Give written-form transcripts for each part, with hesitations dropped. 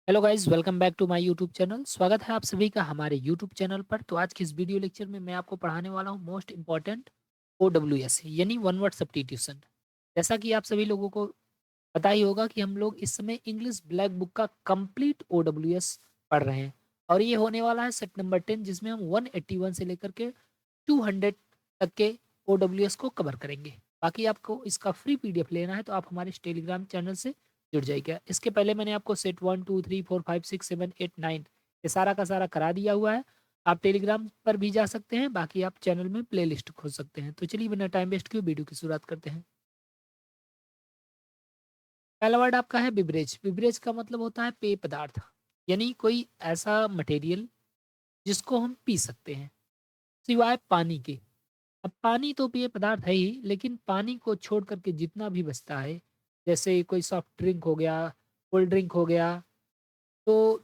Hello guys, welcome back to my YouTube channel. स्वागत है आप सभी का हमारे यूट्यूब चैनल पर। तो आज की इस वीडियो लेक्चर में मैं आपको पढ़ाने वाला हूँ मोस्ट इम्पॉर्टेंट OWS यानी वन वर्ड सब्स्टिट्यूशन। जैसा कि आप सभी लोगों को पता ही होगा कि हम लोग इस समय इंग्लिश ब्लैक बुक का कंप्लीट OWS पढ़ रहे हैं और ये होने वाला है सेट नंबर 10, जिसमें हम 181 से लेकर के 200 तक के OWS को कवर करेंगे। बाकी आपको इसका फ्री PDF लेना है तो आप हमारे इस टेलीग्राम चैनल से जुड़ जाइएगा। इसके पहले मैंने आपको सेट 1 2 3 4 5 6 7 8 9 ये सारा का सारा करा दिया हुआ है। आप टेलीग्राम पर भी जा सकते हैं, बाकी आप चैनल में प्ले लिस्ट खोज सकते हैं। तो चलिए बिना टाइम वेस्ट किए वीडियो की शुरुआत करते हैं। पहला वर्ड आपका है बिवरेज। बिवरेज का मतलब होता है पेय पदार्थ, यानी कोई ऐसा मटेरियल जिसको हम पी सकते हैं सिवाय पानी के। अब पानी तो पेय पदार्थ है ही, लेकिन पानी को छोड़ करके जितना भी बचता है, जैसे कोई सॉफ्ट ड्रिंक हो गया, कोल्ड ड्रिंक हो गया, तो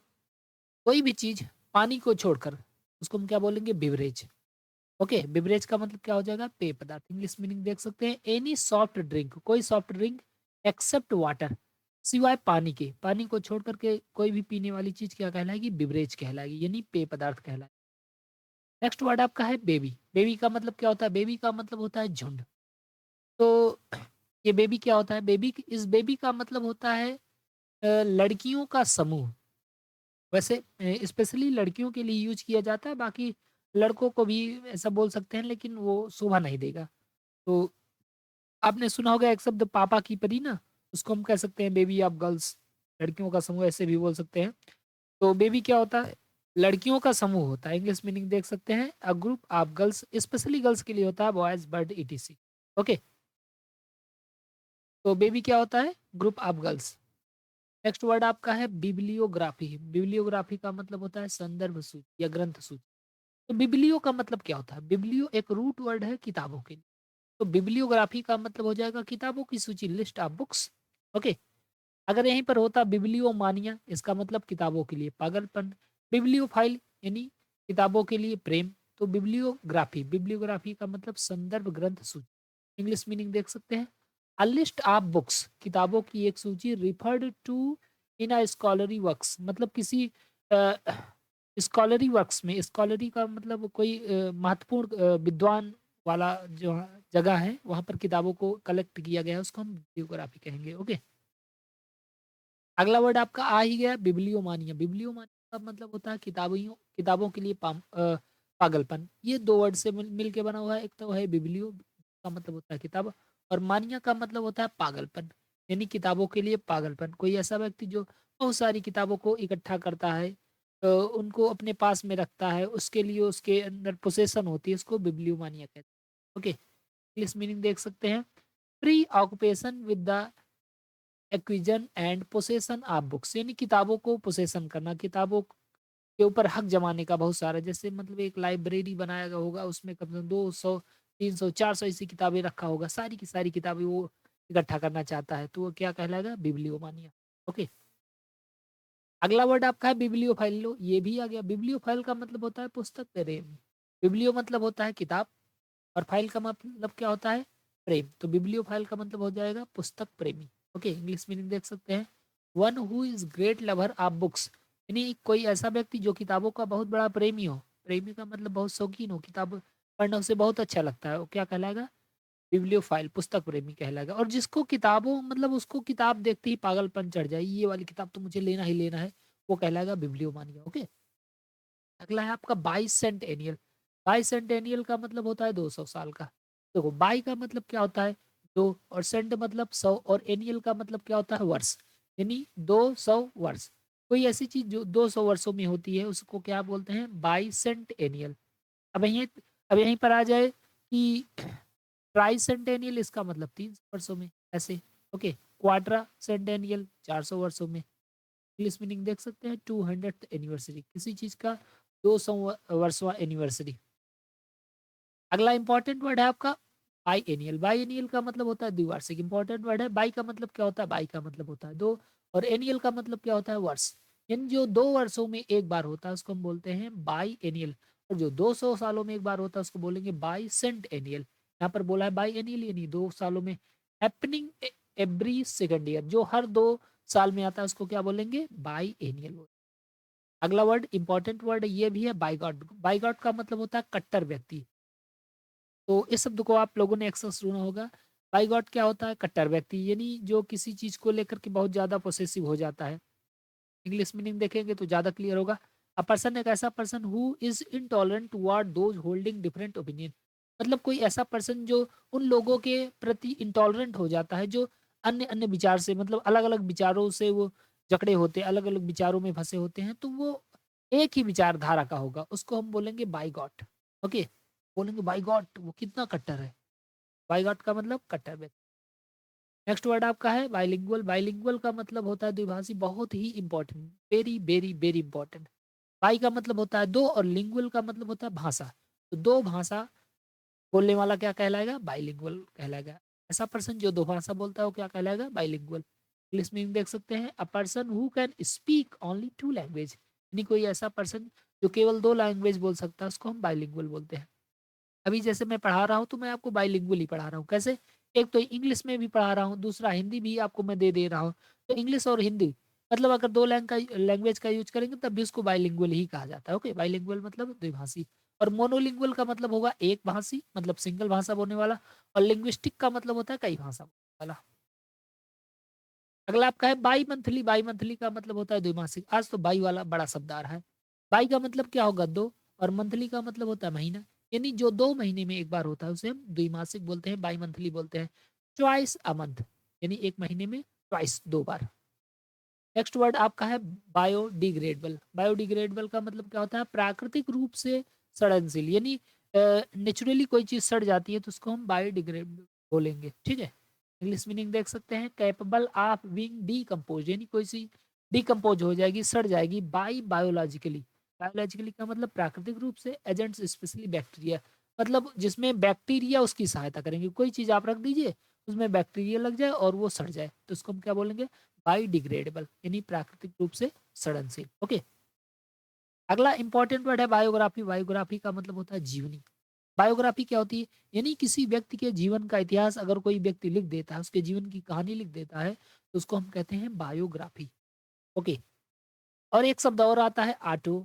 कोई भी चीज़ पानी को छोड़कर उसको हम क्या बोलेंगे? बिवरेज। ओके, बिवरेज का मतलब क्या हो जाएगा? पेय पदार्थ। इंग्लिश मीनिंग देख सकते हैं, एनी सॉफ्ट ड्रिंक, कोई सॉफ्ट ड्रिंक एक्सेप्ट वाटर, सिवाय पानी के। पानी को छोड़ करके कोई भी पीने वाली चीज़ क्या कहलाएगी? बिवरेज कहलाएगी, यानी पेय पदार्थ कहलाएगी। नेक्स्ट वर्ड आपका है बेबी। बेबी का मतलब क्या होता है? बेबी का मतलब होता है झुंड। तो ये बेबी क्या होता है? इस बेबी का मतलब होता है लड़कियों का समूह। वैसे स्पेशली लड़कियों के लिए यूज किया जाता है, बाकी लड़कों को भी ऐसा बोल सकते हैं, लेकिन वो शोभा नहीं देगा। तो आपने सुना होगा एक शब्द पापा की परी ना, उसको हम कह सकते हैं बेबी ऑफ गर्ल्स। लड़कियों का समूह ऐसे भी बोल सकते हैं। तो बेबी क्या होता है? लड़कियों का समूह होता है। इंग्लिश मीनिंग देख सकते हैं, a group of girls. Specially girls के लिए होता है, बॉयज बर्ड ETC। ओके, तो बेबी क्या होता है? Group of girls. Next word आपका है बिब्लियोग्राफी। बिब्लियोग्राफी का मतलब होता है संदर्भ सूची या ग्रंथ सूची। तो बिब्लियो का मतलब क्या होता है? बिब्लियो एक रूट वर्ड है किताबों के लिए। तो बिब्लियोग्राफी का मतलब हो जाएगा किताबों की सूची, लिस्ट ऑफ बुक्स। ओके, अगर यहीं पर होता बिब्लियोमानिया, इसका मतलब किताबों के लिए पागलपन। बिब्लियोफाइल यानी किताबों के लिए प्रेम। तो बिब्लियोग्राफी, बिब्लियोग्राफी का मतलब संदर्भ ग्रंथ सूची। इंग्लिश मीनिंग देख सकते हैं, अ लिस्ट ऑफ बुक्स, किताबों की एक सूची, referred to in a scholarly works, मतलब किसी स्कॉलरी वर्क्स में। स्कॉलरी का मतलब कोई महत्वपूर्ण विद्वान वाला जो जगह है, वहां पर किताबों को कलेक्ट किया गया है, उसको हम बिब्लियोग्राफी कहेंगे। ओके, अगला वर्ड आपका आ ही गया, बिब्लियोमानिया। बिब्लियोमानिया का मतलब होता है किताबियों किताबों के लिए पागलपन। ये दो वर्ड से मिल के बना हुआ है। एक तो है बिब्लियो का मतलब होता है किताब, और मानिया का मतलब होता है पागलपन, यानी किताबों के लिए पागलपन। कोई ऐसा व्यक्ति जो बहुत सारी किताबों को इकट्ठा करता है, उनको अपने पास में रखता है, उसके लिए उसके अंदर पोसेसन होती है, उसको बिब्लियोमानिया कहते हैं। ओके, इंग्लिश मीनिंग देख सकते हैं, pre occupation with the एक्विजन and possession of books, यानी किताबों को पोसेसन करना, किताबों के ऊपर हक जमाने का। बहुत सारा, जैसे मतलब एक लाइब्रेरी बनाया गया होगा, उसमें कम से कम 200 300 400 ऐसी किताबें रखा होगा, सारी की सारी किताबें वो इकट्ठा करना चाहता है, तो वो क्या कहलाएगा? बिब्लियोमानिया। ओके, अगला वर्ड आपका है बिब्लियोफाइल। लो, ये भी आ गया। बिब्लियोफाइल का मतलब होता है पुस्तक प्रेमी। बिब्लियो मतलब होता है किताब, और फाइल का मतलब क्या होता है? प्रेम। तो बिब्लियोफाइल का मतलब हो जाएगा पुस्तक प्रेमी। ओके, इंग्लिश मीनिंग देख सकते हैं, one who is great lover of books, यानी कोई ऐसा व्यक्ति जो किताबों का बहुत बड़ा प्रेमी हो। प्रेमी का मतलब बहुत शौकीन हो, किताब पढ़ना उसे बहुत अच्छा लगता है, वो क्या कहलाएगा? बिब्लियोफाइल, पुस्तक प्रेमी कहलाएगा। और जिसको किताबों मतलब उसको किताब देखते ही पागलपन चढ़ जाए, ये वाली किताब तो मुझे लेना ही लेना है, वो कहलाएगा बिब्लियोमानिया। ओके, अगला है आपका बाइसेंटेनियल। बाइसेंटेनियल का मतलब होता है 200 साल का। देखो, बाई का मतलब क्या होता है? दो, और सेंट मतलब 100, और एनियल का मतलब क्या होता है? वर्ष, यानी 200 वर्ष। कोई ऐसी चीज जो 200 वर्षों में होती है, उसको क्या बोलते हैं? बाइसेंटेनियल। अब यहीं अब यहीं पर आ जाए कि ट्राइसेंटेनियल, इसका मतलब 300 वर्षों में, ऐसे। ओके, क्वाड्रा सेंटेनियल 400 वर्षों में। इंग्लिश मीनिंग देख सकते हैं, 200th एनिवर्सरी, किसी चीज का 200 वर्षवा एनिवर्सरी। अगला इंपॉर्टेंट वर्ड है आपका बाई एनियल। बाई एनियल का मतलब होता है द्विवार्षिक। इंपॉर्टेंट वर्ड है। बाई का मतलब क्या होता है? बाई का मतलब होता है दो, और एनियल का मतलब क्या होता है? वर्ष। इन जो 2 वर्षों में एक बार होता है उसको हम बोलते हैं बाई एनियल, और जो 200 सालों में एक बार होता है उसको बोलेंगे बाई सेंट एनियल। यहाँ पर बोला है बाई एनियल, यानी 2 सालों में, हैपनिंग एवरी सेकेंड ईयर, जो हर 2 साल में आता है उसको क्या बोलेंगे? बाई एनियल बोलेंगे। अगला वर्ड इंपॉर्टेंट वर्ड ये भी है बाइगॉट। बाइगॉट का मतलब होता है कट्टर व्यक्ति। तो इस शब्द को आप लोगों ने अक्सर सुना होगा। बाइगॉट क्या होता है? कट्टर व्यक्ति, यानी जो किसी चीज को लेकर के बहुत ज्यादा पोसेसिव हो जाता है। इंग्लिश मीनिंग देखेंगे तो ज्यादा क्लियर होगा। अ पर्सन एक ऐसा person who is intolerant toward those holding different opinion. मतलब कोई ऐसा पर्सन जो उन लोगों के प्रति इंटॉलरेंट हो जाता है जो अन्य अन्य विचार से, मतलब अलग अलग विचारों से वो जकड़े होते हैं, अलग अलग विचारों में फंसे होते हैं, तो वो एक ही विचारधारा का होगा, उसको हम बोलेंगे बाइगॉट। ओके, बोलेंगे बाइगॉट वो कितना कट्टर है। बाइगॉट का मतलब कट्टर व्यक्ति। नेक्स्ट वर्ड आपका है बाइलिंगुअल। बाइलिंगुअल का मतलब होता है द्विभाषी, बहुत ही important, very very very important. Bi का मतलब होता है दो और लिंगुअल का मतलब होता है भाषा। तो दो भाषा बोलने वाला क्या कहलाएगा? बाइलिंगुअल कहलाएगा। ऐसा पर्सन जो दो भाषा बोलता है वो क्या कहलाएगा? बाइलिंगुअल। इंग्लिश में देख सकते हैं a person who can speak only two language, यानी कोई ऐसा पर्सन जो केवल दो लैंग्वेज बोल सकता है उसको हम बाइलिंगुअल बोलते हैं। अभी जैसे मैं पढ़ा रहा हूँ तो मैं आपको बाइलिंगुअल ही पढ़ा रहा हूँ। कैसे? एक तो इंग्लिश में भी पढ़ा रहा हूँ, दूसरा हिंदी भी आपको मैं दे दे रहा हूँ। तो इंग्लिश और हिंदी, मतलब अगर दो लैंग्वेज का यूज करेंगे तब भी उसको बाइलिंगुअल ही कहा जाता है। ओके, बाइलिंगुअल मतलब द्विभाषी। और मोनोलिंगुअल का मतलब होगा एक भाषी, मतलब सिंगल भाषा बोलने वाला। और लिंग्विस्टिक का मतलब होता है कई भाषा बोलने वाला। अगला आपका है बाई मंथली। बाई मंथली का मतलब होता है द्विमासिक। आज तो बाई वाला बड़ा शब्द आ रहा है। बाई का मतलब क्या होगा? दो। और मंथली का मतलब होता है महीना, यानी जो 2 महीने में एक बार होता है उसे हम द्विमासिक बोलते हैं, बाई मंथली बोलते हैं। ट्वाइस अ मंथ, यानी एक महीने में ट्वाइस, 2 बार। नेक्स्ट वर्ड आपका है बायोडिग्रेडेबल। बायोडिग्रेडेबल का मतलब क्या होता है? प्राकृतिक रूप से सड़नशील, यानी नेचुरली कोई चीज सड़ जाती है तो उसको हम बायोडिग्रेडेबल बोलेंगे। ठीक है, इंग्लिश मीनिंग देख सकते हैं कैपेबल ऑफ बीइंग डीकम्पोज, यानी कोई सी डीकम्पोज हो जाएगी, सड़ जाएगी बाई बायोलॉजिकली। बायोलॉजिकली का मतलब प्राकृतिक रूप से, एजेंट्स स्पेशली बैक्टीरिया, मतलब जिसमें बैक्टीरिया उसकी सहायता करेंगे। कोई चीज आप रख दीजिए उसमें बैक्टीरिया लग जाए और वो सड़ जाए तो उसको हम क्या बोलेंगे? बायोडिग्रेडेबल, यानी प्राकृतिक रूप से सड़नशील। ओके, अगला इंपॉर्टेंट वर्ड है बायोग्राफी। बायोग्राफी का मतलब होता है जीवनी। बायोग्राफी क्या होती है? यानी किसी व्यक्ति के जीवन का इतिहास अगर कोई व्यक्ति लिख देता है, उसके जीवन की कहानी लिख देता है, तो उसको हम कहते हैं बायोग्राफी। ओके, और एक शब्द और आता है ऑटो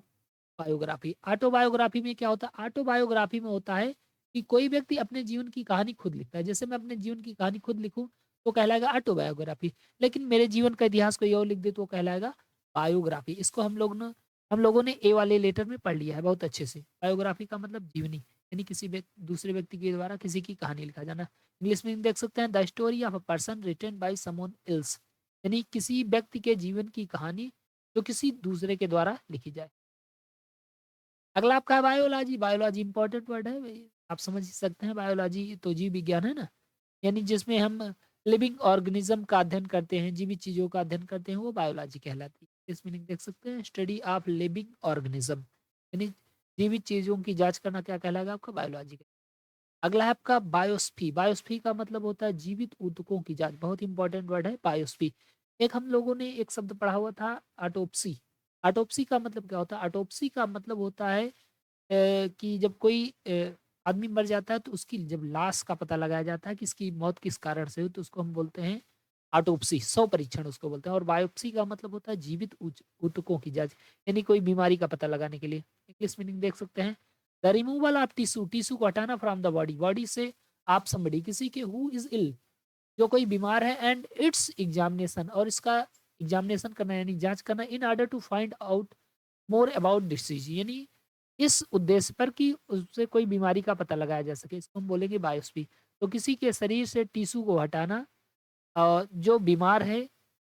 बायोग्राफी। ऑटोबायोग्राफी में क्या होता है? ऑटोबायोग्राफी में होता है कि कोई व्यक्ति अपने जीवन की कहानी खुद लिखता है। जैसे मैं अपने जीवन की कहानी खुद लिखूं तो कहलाएगा ऑटोबायोग्राफी, लेकिन मेरे जीवन का इतिहास कोई और लिख दे तो कहलाएगा बायोग्राफी। इसको हम लोगों ने ए वाले लेटर में पढ़ लिया है बहुत अच्छे से। बायोग्राफी का मतलब जीवनी, यानी किसी दूसरे व्यक्ति के द्वारा किसी की कहानी लिखा जाना। इंग्लिश में देख सकते हैं the story of a person written by someone else, यानी किसी व्यक्ति के जीवन की कहानी जो किसी दूसरे के द्वारा लिखी जाए। अगला आपका है बायोलॉजी। बायोलॉजी इंपॉर्टेंट वर्ड है भाई, आप समझ ही सकते हैं। बायोलॉजी तो जीव विज्ञान है ना, यानी जिसमें हम लिविंग ऑर्गेनिज्म का अध्ययन करते हैं, जीवित चीजों का अध्ययन करते हैं, वो बायोलॉजी कहलाती है। इस मीनिंग देख सकते हैं स्टडी ऑफ लिविंग ऑर्गेनिज्म, यानी जीवित चीजों की जांच करना क्या कहलाएगा? आपका बायोलॉजी। अगला है आपका बायोस्फी। बायोस्फी का मतलब होता है जीवित ऊतकों की जांच। बहुत इंपॉर्टेंट वर्ड है बायोस्फी। एक हम लोगों ने एक शब्द पढ़ा हुआ था ऑटोप्सी। ऑटोप्सी का मतलब क्या होता है? ऑटोप्सी का मतलब होता है कि जब कोई आदमी मर जाता है तो उसकी जब लाश का पता लगाया जाता है कि इसकी मौत किस कारण से हुई, तो उसको हम बोलते हैं ऑटोप्सी, शव परीक्षण उसको बोलते हैं। और बायोप्सी का मतलब होता है जीवित ऊतकों की जांच, यानी कोई बीमारी का पता लगाने के लिए। इंग्लिश मीनिंग देख सकते हैं the removal of tissue. Tissue को हटाना फ्रॉम द बॉडी, बॉडी से आप समबड़ी किसी के हु इज इल, जो कोई बीमार है, एंड इट्स एग्जामिनेशन, और इसका एग्जामिनेशन करना यानी जांच करना, in order to find out more about disease, यानी इस उद्देश्य पर कि उससे कोई बीमारी का पता लगाया जा सके, इसको हम बोलेंगे बायोप्सी। तो किसी के शरीर से टिश्यू को हटाना जो बीमार है,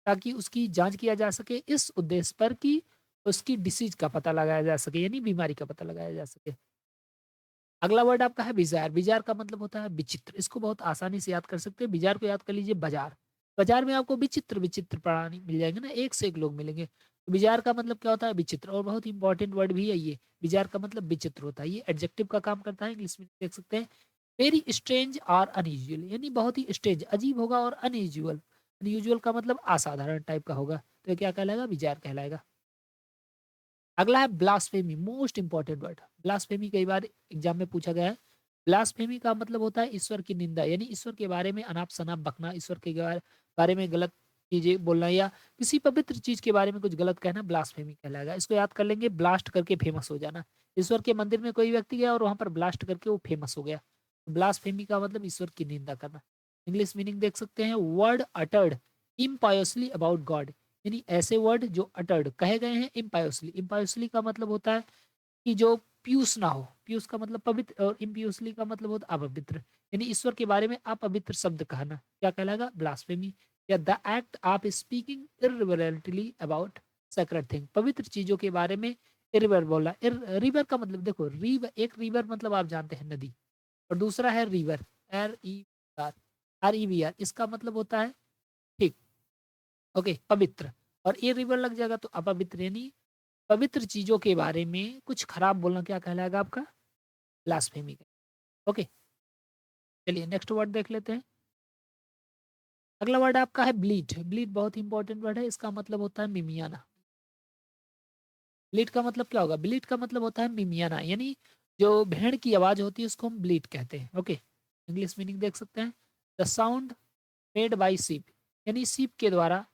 ताकि उसकी जांच किया जा सके इस उद्देश्य पर कि उसकी डिसीज का पता लगाया जा सके, यानी बीमारी का पता लगाया जा सके। अगला वर्ड आपका है बिजार। बिजार का मतलब होता है विचित्र। इसको बहुत आसानी से याद कर सकते हैं। बिजार को याद कर लीजिए बाजार। बाजार में आपको विचित्र विचित्र प्राणी मिल जाएंगे ना, एक से एक लोग मिलेंगे। तो बिजार का मतलब क्या होता है? विचित्र। और बहुत इंपॉर्टेंट वर्ड भी है ये, बिजार का मतलब विचित्र होता है। ये एडजेक्टिव का काम करता है। इंग्लिश में देख सकते हैं वेरी स्ट्रेंज और अनयूजुअल, यानी बहुत ही स्ट्रेंज अजीब होगा, और अनयूजुअल, अनयूजुअल का मतलब असाधारण टाइप का होगा, तो ये क्या कहलाएगा? बिजार कहलाएगा। अगला है blasphemy, most important word. Blasphemy कई बार एग्जाम में पूछा गया है। ब्लास्फेमी का मतलब होता है ईश्वर की निंदा, यानी ईश्वर के बारे में अनाप शनाप बकना, ईश्वर के बारे में गलत चीज़ें बोलना या किसी पवित्र चीज़ के बारे में कुछ गलत कहना ब्लास्फेमी कहलाएगा। इसको याद कर लेंगे, ब्लास्ट करके फेमस हो जाना। ईश्वर के मंदिर में कोई व्यक्ति गया और वहाँ पर ब्लास्ट करके वो फेमस हो गया। ब्लास्फेमी का मतलब ईश्वर की निंदा करना। इंग्लिश मीनिंग देख सकते हैं, वर्ड अटर्ड इम्पायोसली अबाउट गॉड, यानी ऐसे वर्ड जो अटर्ड कहे गए हैं इम्पायोसली। इम्पायोसली का मतलब होता है कि जो पियूष ना हो, पियूष का मतलब पवित्र, और इम्पियोसली का मतलब होता है अपवित्र, यानी ईश्वर के बारे में अपवित्र शब्द कहना क्या कहलाएगा? ब्लास्फेमी। या the act of speaking irreverently about sacred thing, पवित्र चीजों के बारे में इर्रिवर बोला। रिवर का मतलब देखो, रिवर, एक रिवर मतलब आप जानते हैं नदी, और दूसरा है रिवर, REVR, REVR, इसका मतलब होता है ठीक, ओके, पवित्र। और ये रिवर लग जाएगा तो अपवित्र, यानी पवित्र चीजों के बारे में कुछ खराब बोलना क्या कहलाएगा आपका? ब्लास्फेमी। ओके, चलिए नेक्स्ट वर्ड देख लेते हैं। अगला वर्ड आपका है ब्लीट। ब्लीट बहुत इंपॉर्टेंट वर्ड है, इसका मतलब होता है मिमियाना। ब्लीट का मतलब क्या होगा? ब्लीट का मतलब होता है मिमियाना, यानी जो भेड़ की आवाज होती है उसको हम ब्लीट कहते हैं। ओके, इंग्लिश मीनिंग देख सकते हैं, द साउंड मेड बाई सीप, यानी सीप के द्वारा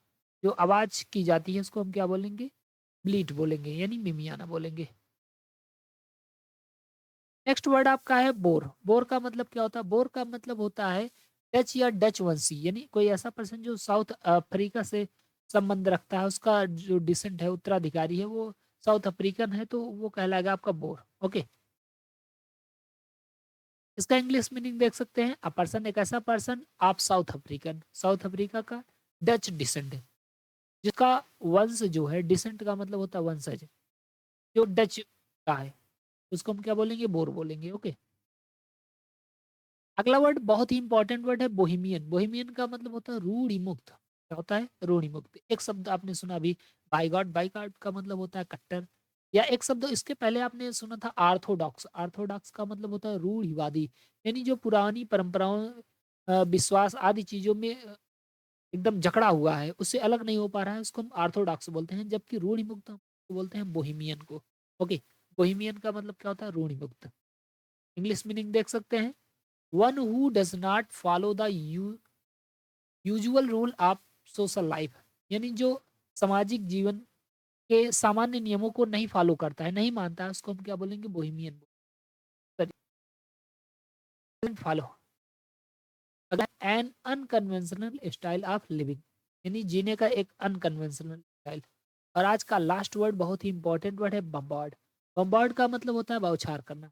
जो आवाज की जाती है उसको हम क्या बोलेंगे? ब्लीट बोलेंगे, यानी मिमियाना बोलेंगे। नेक्स्ट वर्ड आपका है बोर। बोर का मतलब क्या होता है? बोर का मतलब होता है डच या डच वंशी, यानी कोई ऐसा पर्सन जो साउथ अफ्रीका से संबंध रखता है, उसका जो डिसेंट है, उत्तराधिकारी है, वो साउथ अफ्रीकन है, तो वो कहलाएगा आपका बोर। ओके, इसका इंग्लिश मीनिंग देख सकते हैं, अ पर्सन, एक ऐसा पर्सन आप साउथ अफ्रीकन, साउथ अफ्रीका का डच डिसेंट है, जिसका वंश जो है, डिसेंट का मतलब होता है वंशज, जो डच का है, उसको हम क्या बोलेंगे? बोर बोलेंगे। ओके, अगला वर्ड बहुत ही इंपॉर्टेंट वर्ड है बोहेमियन। बोहेमियन का मतलब होता है रूढ़ि मुक्त। क्या होता है? रूढ़ि मुक्त। एक शब्द आपने सुना अभी, बाइगॉट। बाइगॉट का मतलब होता है कट्टर। या एक शब्द इसके पहले आपने सुना था, आर्थोडॉक्स। आर्थोडॉक्स का मतलब होता है रूढ़िवादी, यानी जो पुरानी परंपराओं, विश्वास आदि चीजों में एकदम जकड़ा हुआ है, उससे अलग नहीं हो पा रहा है, उसको हम आर्थोडॉक्स बोलते हैं। जबकि रूढ़ि मुक्त हम बोलते हैं बोहेमियन को। ओके, बोहेमियन का मतलब क्या होता है? रूढ़ि मुक्त। इंग्लिश मीनिंग देख सकते हैं, one who does not follow the usual rule of social life, यानी जो सामाजिक जीवन के सामान्य नियमों को नहीं फॉलो करता है, नहीं मानता है, उसको हम क्या बोलेंगे? बोहेमियन। फॉलो अगर an unconventional style of living, यानी जीने का एक अनकन्वेंशनल स्टाइल। और आज का लास्ट वर्ड बहुत ही इंपॉर्टेंट वर्ड है बम्बार्ड। बम्बार्ड का मतलब होता है बौछार करना।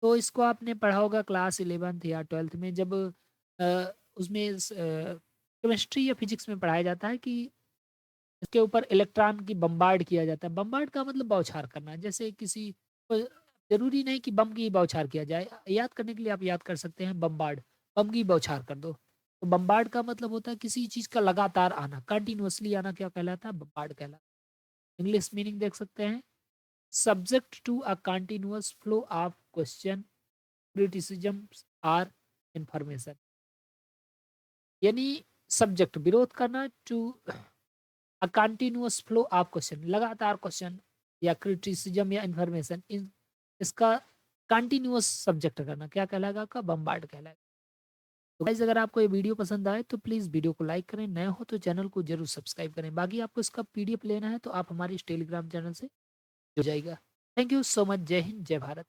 तो इसको आपने पढ़ा होगा क्लास 11th या 12th में, जब उसमें केमिस्ट्री या फिजिक्स में पढ़ाया जाता है कि इसके ऊपर इलेक्ट्रॉन की बम्बार्ड किया जाता है। बम्बार्ड का मतलब बौछार करना, जैसे किसी को, जरूरी नहीं कि बम की बौछार किया जाए, याद करने के लिए आप याद कर सकते हैं बम्बार्ड, बम की बौछार कर दो। तो बम्बार्ड का मतलब होता है किसी चीज का लगातार आना, कंटिन्यूअसली आना, क्या कहलाता है? बम्बार्ड कहलाता है। इंग्लिश मीनिंग देख सकते हैं, subject to a continuous flow of question, criticism or information, यानी सब्जेक्ट विरोध करना, to a continuous flow of question, लगातार क्वेश्चन या क्रिटिसिज्म या इंफॉर्मेशन, इन इसका कंटिन्यूअस सब्जेक्ट करना क्या कहलाएगा? आपका बम्बार्ड कहलाएगा। तो गाइस, अगर आपको ये वीडियो पसंद आए तो प्लीज वीडियो को लाइक करें, नए हो तो चैनल को जरूर सब्सक्राइब करें। बाकी आपको इसका PDF लेना है तो आप हमारे इस टेलीग्राम चैनल से जुड़ जाइएगा। Thank you so much. जय हिंद, जय भारत।